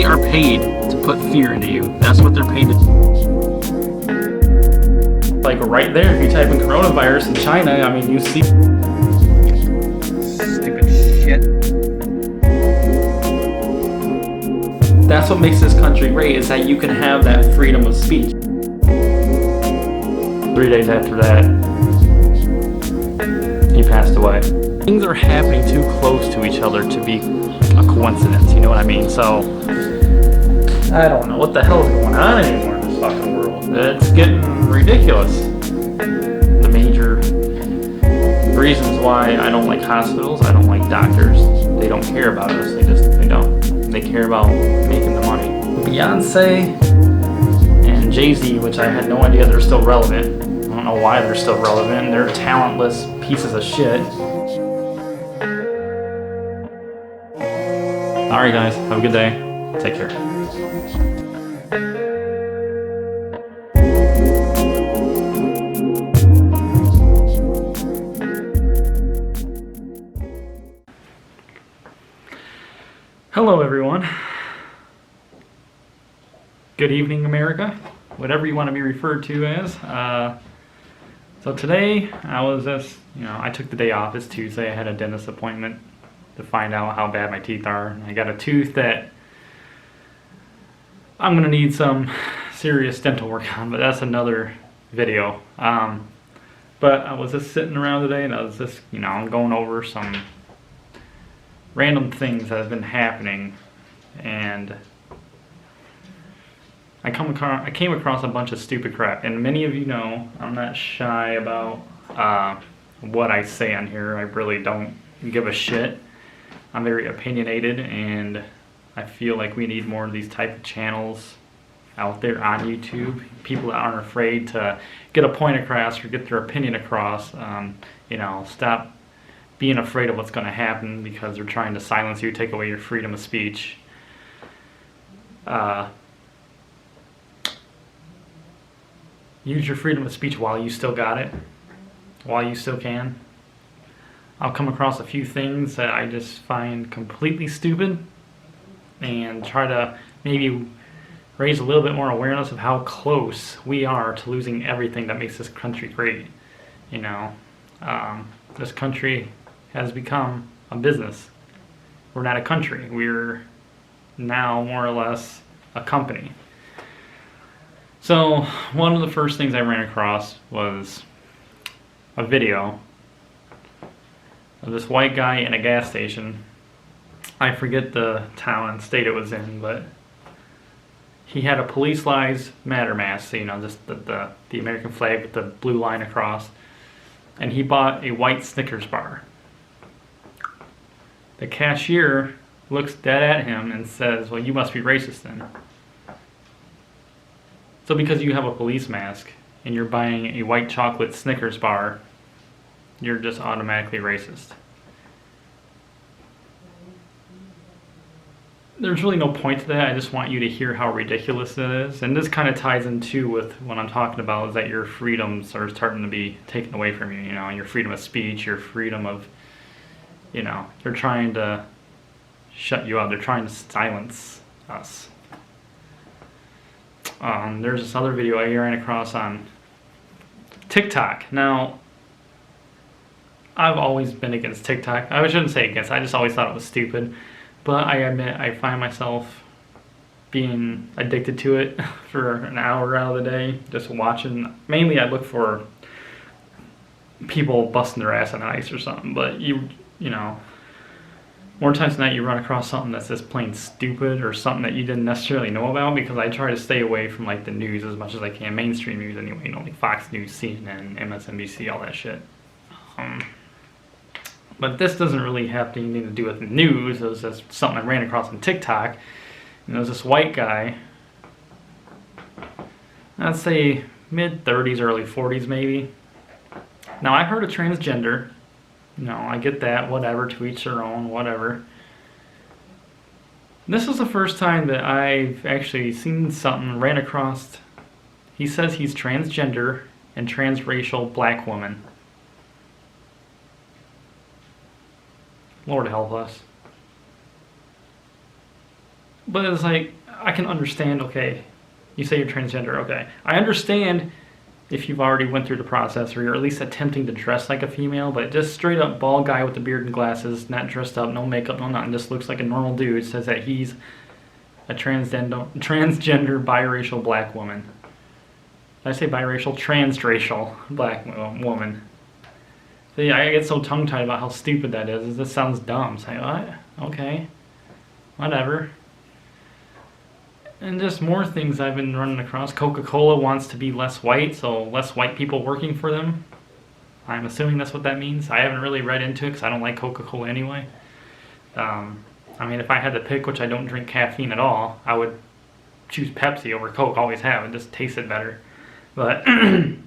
They are paid to put fear into you. That's what they're paid to do. Like right there, if you type in coronavirus in China, I mean, you see stupid shit. That's what makes this country great, is that you can have that freedom of speech. 3 days after that, he passed away. Things are happening too close to each other to be a coincidence, you know what I mean? So, I don't know what the hell is going on anymore in this fucking world. It's getting ridiculous. The major reasons why I don't like hospitals, I don't like doctors, they don't care about us, they don't. They care about making the money. Beyonce and Jay-Z, which I had no idea they're still relevant. I don't know why they're still relevant. They're talentless pieces of shit. Alright guys, have a good day. Take care. Hello everyone. Good evening America. Whatever you want to be referred to as. So today I was just, I took the day off. It's Tuesday. I had a dentist appointment to find out how bad my teeth are. I got a tooth that I'm going to need some serious dental work on, but that's another video. But I was just sitting around today and I was just, I'm going over some random things that have been happening, and I came across a bunch of stupid crap, and many of you know I'm not shy about what I say on here. I really don't give a shit. I'm very opinionated, and I feel like we need more of these type of channels out there on YouTube. People that aren't afraid to get a point across or get their opinion across. Stop being afraid of what's going to happen because they're trying to silence you, take away your freedom of speech. Use your freedom of speech while you still got it, while you still can. I'll come across a few things that I just find completely stupid and try to maybe raise a little bit more awareness of how close we are to losing everything that makes this country great. This country has become a business. We're not a country. We're now more or less a company. So one of the first things I ran across was a video of this white guy in a gas station. I forget the town and state it was in, but he had a Police Lives Matter mask, just the American flag with the blue line across, and he bought a white Snickers bar. The cashier looks dead at him and says, "Well, you must be racist then." So because you have a police mask and you're buying a white chocolate Snickers bar, you're just automatically racist. There's really no point to that. I just want you to hear how ridiculous it is. And this kind of ties into with what I'm talking about, is that your freedoms are starting to be taken away from you, your freedom of speech, your freedom of, they're trying to shut you out. They're trying to silence us. There's this other video I ran across on TikTok. Now, I've always been against TikTok. I shouldn't say against, I just always thought it was stupid. But I admit, I find myself being addicted to it for an hour out of the day, just watching. Mainly I look for people busting their ass on ice or something, but more times than not you run across something that's just plain stupid or something that you didn't necessarily know about, because I try to stay away from like the news as much as I can, mainstream news anyway, like Fox News, CNN, MSNBC, all that shit. But this doesn't really have anything to do with the news. It was just something I ran across on TikTok. And there was this white guy, I'd say mid-30s, early 40s maybe. Now, I heard of transgender. I get that, whatever, to each their own, whatever. This is the first time that I've actually seen something, ran across. He says he's transgender and transracial black woman. Lord help us. But it's like, I can understand, okay, you say you're transgender, okay. I understand if you've already went through the process or you're at least attempting to dress like a female, but just straight up bald guy with the beard and glasses, not dressed up, no makeup, no nothing, just looks like a normal dude, says that he's a transgender biracial black woman. Did I say biracial? Transracial black woman. So yeah, I get so tongue-tied about how stupid that is. This sounds dumb. Say, what? Okay. Whatever. And just more things I've been running across. Coca-Cola wants to be less white, so less white people working for them. I'm assuming that's what that means. I haven't really read into it because I don't like Coca-Cola anyway. I mean, if I had to pick, which I don't drink caffeine at all, I would choose Pepsi over Coke. Always have. It just tasted better. But do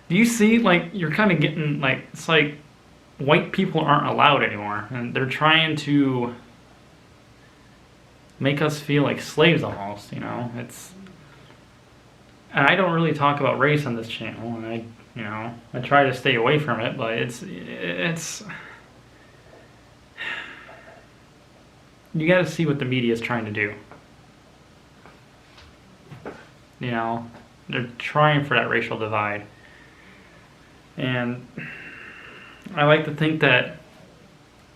you see, like, you're kind of getting, like, it's like white people aren't allowed anymore. And they're trying to make us feel like slaves almost, you know. It's, and I don't really talk about race on this channel, and I try to stay away from it, but it's you got to see what the media is trying to do. You know, they're trying for that racial divide, and I like to think that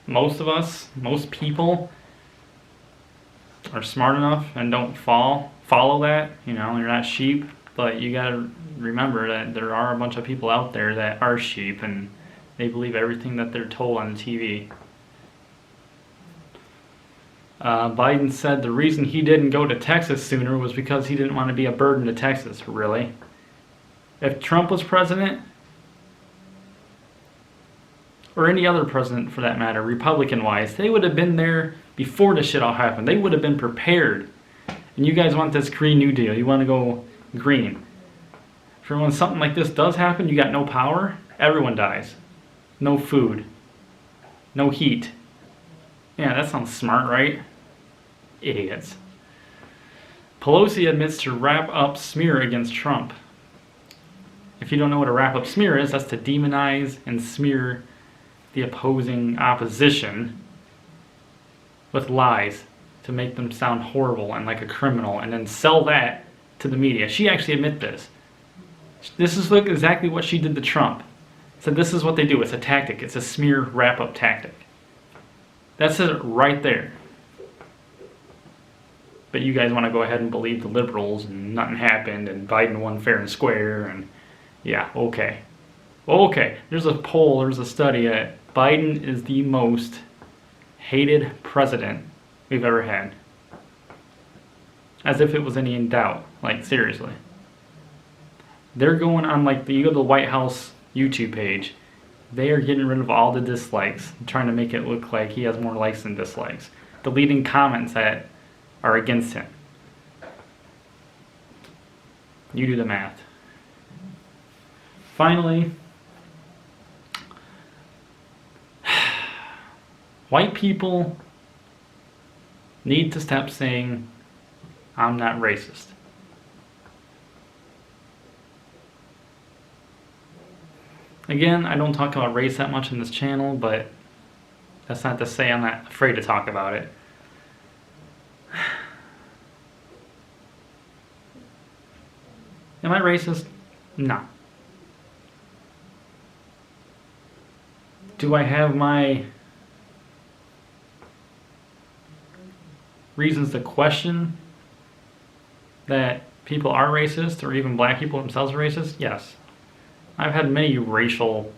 most people are smart enough and don't follow that. You know, you're not sheep, but you gotta remember that there are a bunch of people out there that are sheep and they believe everything that they're told on the TV. Biden said the reason he didn't go to Texas sooner was because he didn't want to be a burden to Texas. Really? If Trump was president, or any other president for that matter, Republican-wise, they would have been there before this shit all happened. They would have been prepared. And you guys want this Green New Deal. You want to go green. For when something like this does happen, you got no power, everyone dies. No food. No heat. Yeah, that sounds smart, right? Idiots. Pelosi admits to wrap-up smear against Trump. If you don't know what a wrap-up smear is, that's to demonize and smear the opposing opposition with lies to make them sound horrible and like a criminal, and then sell that to the media. She actually admit this. This is exactly what she did to Trump. Said this is what they do. It's a tactic. It's a smear wrap-up tactic. That says it right there. But you guys want to go ahead and believe the liberals and nothing happened and Biden won fair and square and yeah, okay. Okay, there's a poll, there's a study that Biden is the most hated president we've ever had. As if it was any in doubt. Like, seriously. They're going on, like, you go to the White House YouTube page, they are getting rid of all the dislikes, trying to make it look like he has more likes than dislikes. Deleting comments that are against him. You do the math. Finally, white people need to stop saying, I'm not racist. Again, I don't talk about race that much in this channel, but that's not to say I'm not afraid to talk about it. Am I racist? No. Do I have my reasons to question that people are racist, or even black people themselves are racist? Yes. I've had many racial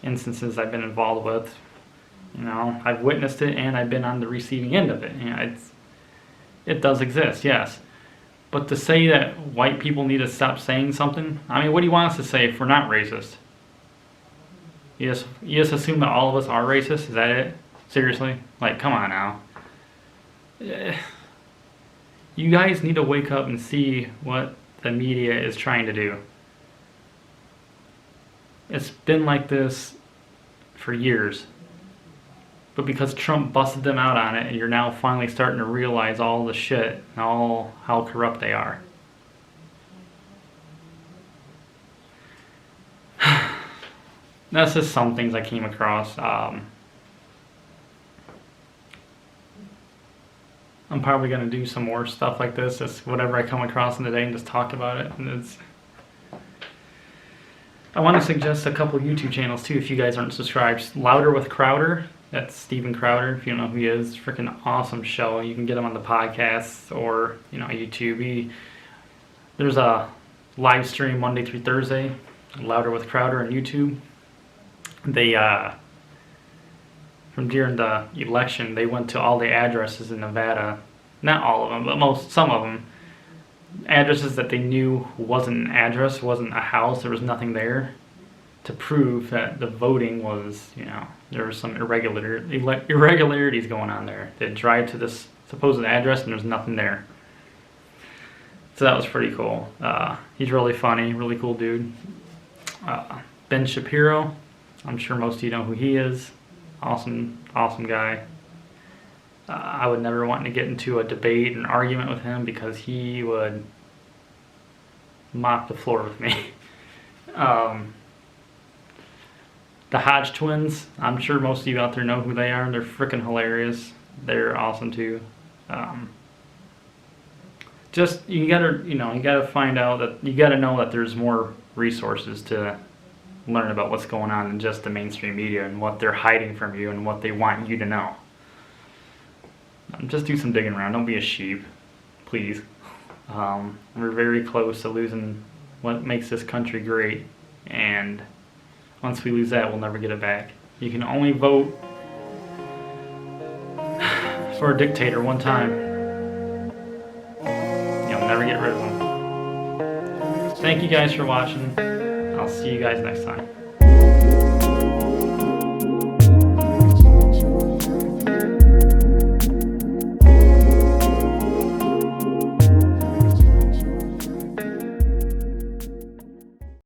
instances I've been involved with. You know, I've witnessed it and I've been on the receiving end of it. You know, it does exist, yes. But to say that white people need to stop saying something, I mean, what do you want us to say if we're not racist? You just assume that all of us are racist? Is that it? Seriously? Like, come on now. You guys need to wake up and see what the media is trying to do. It's been like this for years. But because Trump busted them out on it, you're now finally starting to realize all the shit and all how corrupt they are. that's just some things I came across. I'm probably going to do some more stuff like this, just whatever I come across in the day and just talk about it. And I want to suggest a couple YouTube channels too if you guys aren't subscribed. Louder with Crowder, that's Steven Crowder, if you don't know who he is. Freaking awesome show. You can get him on the podcast or, YouTube. There's a live stream Monday through Thursday, Louder with Crowder on YouTube. They, from during the election, they went to all the addresses in Nevada. Not all of them, but some of them. Addresses that they knew wasn't an address, wasn't a house, there was nothing there, to prove that the voting was, there was some irregularities going on there. They'd drive to this supposed address and there's nothing there. So that was pretty cool. He's really funny, really cool dude. Ben Shapiro, I'm sure most of you know who he is. Awesome guy. I would never want to get into a debate, an argument with him, because he would mop the floor with me. The Hodge twins, I'm sure most of you out there know who they are. They're freaking hilarious. They're awesome too. Just you gotta find out that you gotta know that there's more resources to learn about what's going on than just the mainstream media and what they're hiding from you and what they want you to know. Just do some digging around. Don't be a sheep, please. We're very close to losing what makes this country great, and once we lose that, we'll never get it back. You can only vote for a dictator one time. You'll never get rid of him. Thank you guys for watching. I'll see you guys next time.